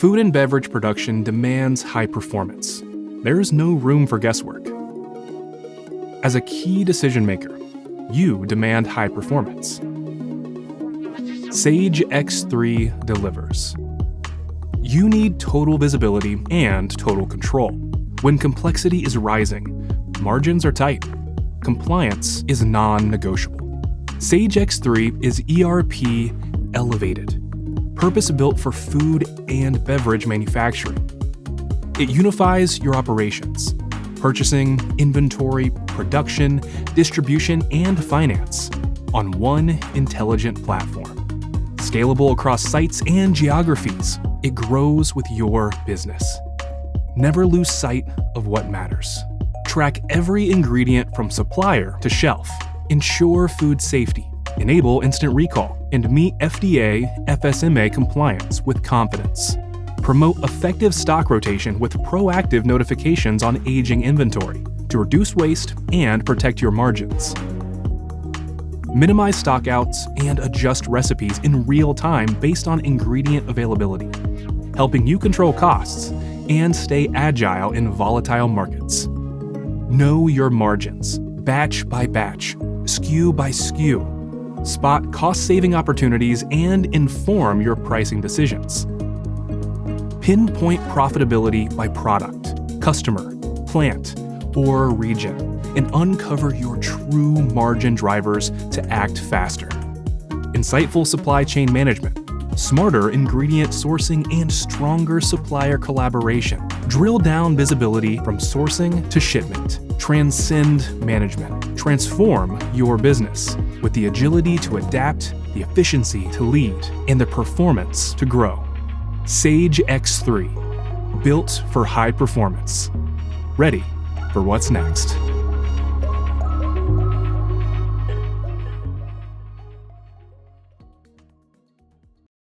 Food and beverage production demands high performance. There is no room for guesswork. As a key decision maker, you demand high performance. Sage X3 delivers. You need total visibility and total control. When complexity is rising, margins are tight. Compliance is non-negotiable. Sage X3 is ERP elevated, purpose-built for food and beverage manufacturing. It unifies your operations, purchasing, inventory, production, distribution, and finance on one intelligent platform. Scalable across sites and geographies, it grows with your business. Never lose sight of what matters. Track every ingredient from supplier to shelf. Ensure food safety. Enable instant recall and meet FDA FSMA compliance with confidence. Promote effective stock rotation with proactive notifications on aging inventory to reduce waste and protect your margins. Minimize stockouts and adjust recipes in real time based on ingredient availability, helping you control costs and stay agile in volatile markets. Know your margins, batch by batch, SKU by SKU. Spot cost-saving opportunities and inform your pricing decisions. Pinpoint profitability by product, customer, plant, or region, and uncover your true margin drivers to act faster. Insightful supply chain management, smarter ingredient sourcing, and stronger supplier collaboration. Drill down visibility from sourcing to shipment. Transcend management. Transform your business with the agility to adapt, the efficiency to lead, and the performance to grow. Sage X3, built for high performance. Ready for what's next.